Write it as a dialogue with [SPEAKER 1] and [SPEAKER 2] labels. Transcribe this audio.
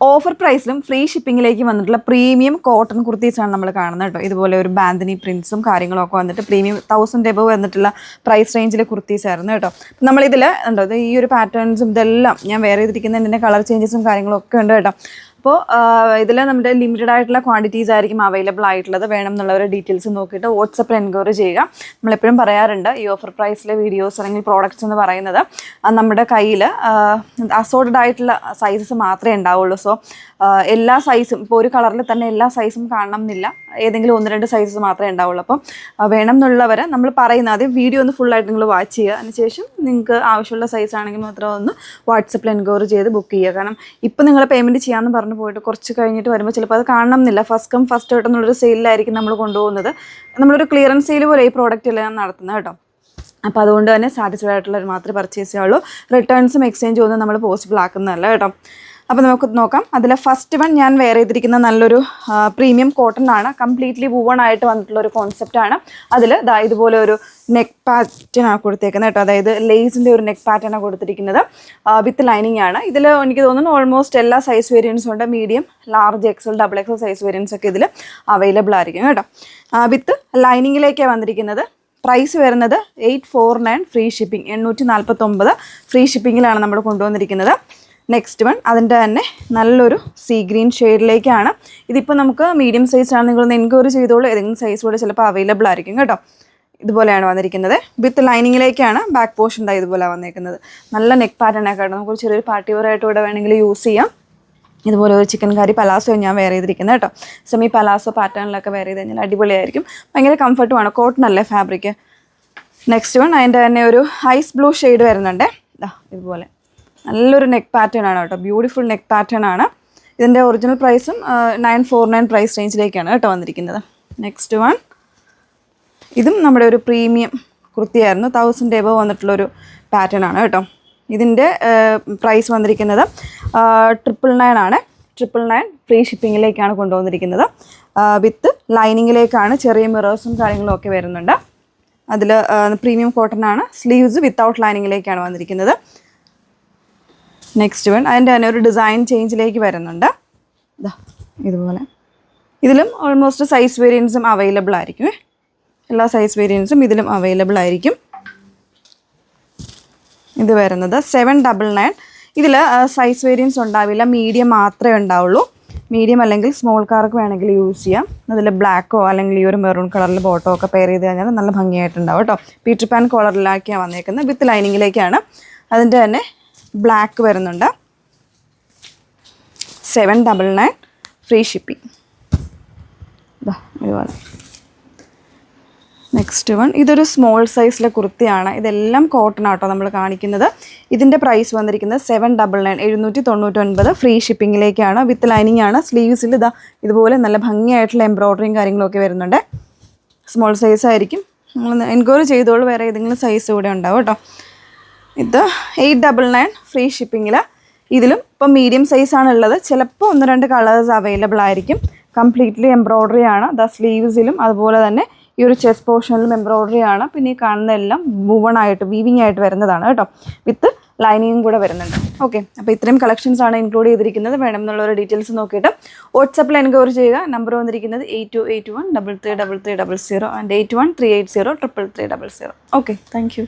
[SPEAKER 1] Offer പ്രൈസിലും free ഷിപ്പിങ്ങിലേക്ക് വന്നിട്ടുള്ള premium cotton കുർത്തീസാണ് നമ്മൾ കാണുന്നത് കേട്ടോ. ഇതുപോലെ ഒരു ബാന്തിനി പ്രിൻസും കാര്യങ്ങളൊക്കെ വന്നിട്ട് പ്രീമിയം 1000 എബവ് വന്നിട്ടുള്ള പ്രൈസ് റേഞ്ചിലെ കുർത്തീസ് ആയിരുന്നു കേട്ടോ. നമ്മളിതിൽ ഉണ്ടോ ഈ ഒരു പാറ്റേൺസും ഇതെല്ലാം ഞാൻ വേറെ ചെയ്തിരിക്കുന്നതിൻ്റെ കളർ ചേഞ്ചസും കാര്യങ്ങളൊക്കെ ഉണ്ട് കേട്ടോ. അപ്പോൾ ഇതിൽ നമ്മുടെ ലിമിറ്റഡ് ആയിട്ടുള്ള ക്വാണ്ടിറ്റീസ് ആയിരിക്കും അവൈലബിൾ ആയിട്ടുള്ളത്. വേണം എന്നുള്ളവരുടെ ഡീറ്റെയിൽസ് നോക്കിയിട്ട് വാട്സപ്പിൽ എൻക്വയറി ചെയ്യുക. നമ്മളെപ്പോഴും പറയാറുണ്ട് ഈ ഓഫർ പ്രൈസിലെ വീഡിയോസ് അല്ലെങ്കിൽ പ്രോഡക്റ്റ്സ് എന്ന് പറയുന്നത് നമ്മുടെ കയ്യിൽ അസോർട്ടഡ് ആയിട്ടുള്ള സൈസസ് മാത്രമേ ഉണ്ടാവുള്ളൂ. സോ എല്ലാ സൈസും ഇപ്പോൾ ഒരു കളറിൽ തന്നെ എല്ലാ സൈസും കാണണം എന്നില്ല, ഏതെങ്കിലും 1-2 സൈസസ് മാത്രമേ ഉണ്ടാവുള്ളൂ. അപ്പം വേണം എന്നുള്ളവർ നമ്മൾ പറയുന്ന ആദ്യം വീഡിയോ ഒന്ന് ഫുള്ളായിട്ട് നിങ്ങൾ വാച്ച് ചെയ്യുക. അതിനുശേഷം നിങ്ങൾക്ക് ആവശ്യമുള്ള സൈസ് ആണെങ്കിൽ മാത്രം ഒന്ന് വാട്സപ്പിൽ എൻക്വയറി ചെയ്ത് ബുക്ക് ചെയ്യുക. കാരണം ഇപ്പം നിങ്ങൾ പേയ്മെൻറ്റ് ചെയ്യാമെന്ന് പറഞ്ഞ് പോയിട്ട് കുറച്ച് കഴിഞ്ഞിട്ട് വരുമ്പോൾ ചിലപ്പോൾ അത് കാണണം എന്നില്ല. ഫസ്റ്റ് കം ഫസ്റ്റ് ഔട്ട് എന്നുള്ളൊരു സെയിലായിരിക്കും നമ്മൾ കൊണ്ടുപോകുന്നത്. നമ്മളൊരു ക്ലിയറൻസ് സെയിൽ പോലെ ഈ പ്രോഡക്റ്റ് എല്ലാം നടത്തുന്നത് കേട്ടോ. അപ്പോൾ അതുകൊണ്ട് തന്നെ സാറ്റിസ്ഫൈഡ് ആയിട്ടുള്ളവർ മാത്രമേ പർച്ചേസ് ചെയ്യുള്ളൂ. റിട്ടേൺസും എക്സ്ചേഞ്ചും ഒന്നും നമ്മൾ പോസിബിൾ ആക്കുന്നതല്ല കേട്ടോ. അപ്പോൾ നമുക്ക് നോക്കാം. അതിൽ ഫസ്റ്റ് വൺ ഞാൻ വെയർ ചെയ്തിരിക്കുന്ന നല്ലൊരു പ്രീമിയം കോട്ടൺ ആണ്. കംപ്ലീറ്റ്ലി വൂവൺ ആയിട്ട് വന്നിട്ടുള്ളൊരു കോൺസെപ്റ്റാണ്. അതിൽ ഇതുപോലെ ഒരു നെക്ക് പാറ്റേൺ ആണ് കൊടുത്തേക്കുന്നത് കേട്ടോ. അതായത് ലേസിൻ്റെ ഒരു നെക്ക് പാറ്റേൺ ആണ് കൊടുത്തിരിക്കുന്നത്. വിത്ത് ലൈനിങ് ആണ്. ഇതിൽ എനിക്ക് തോന്നുന്നു ഓൾമോസ്റ്റ് എല്ലാ സൈസ് വേരിയൻസും ഉണ്ട്. Medium, large, XL, double XL size variants ഒക്കെ ഇതിൽ അവൈലബിൾ ആയിരിക്കും കേട്ടോ. വിത്ത് ലൈനിങ്ങിലേക്കാണ് വന്നിരിക്കുന്നത്. പ്രൈസ് വരുന്നത് 849 ഫ്രീ ഷിപ്പിംഗ്, 849 ഫ്രീ ഷിപ്പിങ്ങിലാണ് നമ്മൾ കൊണ്ടുവന്നിരിക്കുന്നത്. നെക്സ്റ്റ് വൺ അതിൻ്റെ തന്നെ നല്ലൊരു സീ ഗ്രീൻ ഷെയ്ഡിലേക്കാണ്. ഇതിപ്പോൾ നമുക്ക് മീഡിയം സൈസാണ്. നിങ്ങളൊന്ന് എൻക്വയറി ചെയ്തോളൂ. ഏതെങ്കിലും സൈസ് കൂടെ ചിലപ്പോൾ അവൈലബിൾ ആയിരിക്കും കേട്ടോ. ഇതുപോലെയാണ് വന്നിരിക്കുന്നത്. വിത്ത് ലൈനിങ്ങിലേക്കാണ് ബാക്ക് പോർഷൻ ഇതുപോലെ വന്നിരിക്കുന്നത്. നല്ല നെക്ക് പാറ്റേൺ ഒക്കെ ആയിട്ട് നമുക്ക് ചെറിയൊരു പാർട്ടി വെയർ ആയിട്ട് ഇവിടെ വേണമെങ്കിൽ യൂസ് ചെയ്യാം. ഇതുപോലെ ഒരു ചിക്കൻ കറി പലാസോ ഞാൻ വെയർ ചെയ്തിരിക്കുന്നത് കേട്ടോ. സെമി പലാസോ പാറ്റേണിലൊക്കെ വെയർ ചെയ്ത് കഴിഞ്ഞാൽ അടിപൊളിയായിരിക്കും. ഭയങ്കര കംഫർട്ടുമാണ്. കോട്ടൺ അല്ലേ ഫാബ്രിക്. നെക്സ്റ്റ് വൺ അതിൻ്റെ തന്നെ ഒരു ഐസ് ബ്ലൂ ഷെയ്ഡ് വരുന്നുണ്ട്. ഇതുപോലെ നല്ലൊരു നെക്ക് പാറ്റേൺ ആണ് കേട്ടോ. ബ്യൂട്ടിഫുൾ നെക്ക് പാറ്റേൺ ആണ്. ഇതിൻ്റെ ഒറിജിനൽ പ്രൈസും 949 പ്രൈസ് റേഞ്ചിലേക്കാണ് കേട്ടോ വന്നിരിക്കുന്നത്. നെക്സ്റ്റ് വൺ ഇതും നമ്മുടെ ഒരു പ്രീമിയം കുർത്തിയായിരുന്നു. 1000 എബവ് വന്നിട്ടുള്ളൊരു പാറ്റേൺ ആണ് കേട്ടോ. ഇതിൻ്റെ പ്രൈസ് വന്നിരിക്കുന്നത് 999 ആണ്. 999 ഫ്രീ ഷിപ്പിങ്ങിലേക്കാണ് കൊണ്ടുവന്നിരിക്കുന്നത്. വിത്ത് ലൈനിങ്ങിലേക്കാണ്. ചെറിയ മിറേഴ്സും കാര്യങ്ങളും ഒക്കെ വരുന്നുണ്ട്. അതിൽ പ്രീമിയം കോട്ടൺ ആണ്. സ്ലീവ്സ് വിത്തൗട്ട് ലൈനിങ്ങിലേക്കാണ് വന്നിരിക്കുന്നത്. നെക്സ്റ്റ് വൺ അതിൻ്റെ തന്നെ ഒരു ഡിസൈൻ ചേഞ്ചിലേക്ക് വരുന്നുണ്ട്. ഇതുപോലെ ഇതിലും ഓൾമോസ്റ്റ് സൈസ് വേരിയൻസും അവൈലബിൾ ആയിരിക്കും. എല്ലാ സൈസ് വേരിയൻസും ഇതിലും അവൈലബിൾ ആയിരിക്കും. ഇത് വരുന്നത് 799. ഇതിൽ സൈസ് വേരിയൻസ് ഉണ്ടാവില്ല. മീഡിയം മാത്രമേ ഉണ്ടാവുള്ളൂ. മീഡിയം അല്ലെങ്കിൽ സ്മോൾ കാർക്ക് വേണമെങ്കിൽ യൂസ് ചെയ്യാം. അതിൽ ബ്ലാക്കോ അല്ലെങ്കിൽ ഈ ഒരു മെറൂൺ കളറിൽ ബോട്ടോ ഒക്കെ പെയർ ചെയ്ത് കഴിഞ്ഞാൽ നല്ല ഭംഗിയായിട്ടുണ്ടാവും കേട്ടോ. പീറ്റർ പാൻ കോളറിലേക്കാണ് വന്നേക്കുന്നത്. വിത്ത് ലൈനിങ്ങിലേക്കാണ്. അതിൻ്റെ തന്നെ ബ്ലാക്ക് വരുന്നുണ്ട്. 799 ഫ്രീ ഷിപ്പിംഗ്. ഇതുപോലെ നെക്സ്റ്റ് വൺ ഇതൊരു സ്മോൾ സൈസിലെ കുർത്തിയാണ്. ഇതെല്ലാം കോട്ടൺ ആട്ടോ നമ്മൾ കാണിക്കുന്നത്. ഇതിൻ്റെ പ്രൈസ് വന്നിരിക്കുന്നത് 799, 799 ഫ്രീ ഷിപ്പിങ്ങിലേക്കാണ്. വിത്ത് ലൈനിങ് ആണ്. സ്ലീവ്സിൽ ഇതുപോലെ നല്ല ഭംഗിയായിട്ടുള്ള എംബ്രോയ്ഡറിയും കാര്യങ്ങളൊക്കെ വരുന്നുണ്ട്. സ്മോൾ സൈസ് ആയിരിക്കും. നിങ്ങൾ എൻക്വയറി ചെയ്തോളൂ. വേറെ ഏതെങ്കിലും സൈസ് കൂടെ ഉണ്ടാവും കേട്ടോ. ഇത് 899 ഫ്രീ ഷിപ്പിങ്ങിൽ. ഇതിലും ഇപ്പം മീഡിയം സൈസാണ് ഉള്ളത്. ചിലപ്പോൾ 1-2 കളേഴ്സ് അവൈലബിൾ ആയിരിക്കും. കംപ്ലീറ്റ്ലി എംബ്രോയ്ഡറി ആണ്. സ്ലീവ്സിലും അതുപോലെ തന്നെ ഈ ഒരു ചെസ്റ്റ് പോർഷനിലും എംബ്രോയ്ഡറി ആണ്. പിന്നെ ഈ കാണുന്നതെല്ലാം വൂവൺ ആയിട്ട് വീവിങ് ആയിട്ട് വരുന്നതാണ് കേട്ടോ. വിത്ത് ലൈനിങ്ങും കൂടെ വരുന്നുണ്ട്. ഓക്കെ, അപ്പോൾ ഇത്രയും കളക്ഷൻസ് ആണ് ഇൻക്ലൂഡ് ചെയ്തിരിക്കുന്നത്. വേണം എന്നുള്ളൊരു ഡീറ്റെയിൽസ് നോക്കിയിട്ട് വാട്സപ്പിൽ എൻക്വയറി ചെയ്യുക. നമ്പർ വന്നിരിക്കുന്നത് 8281 333300 ആൻഡ് 8138033300. Okay, thank you.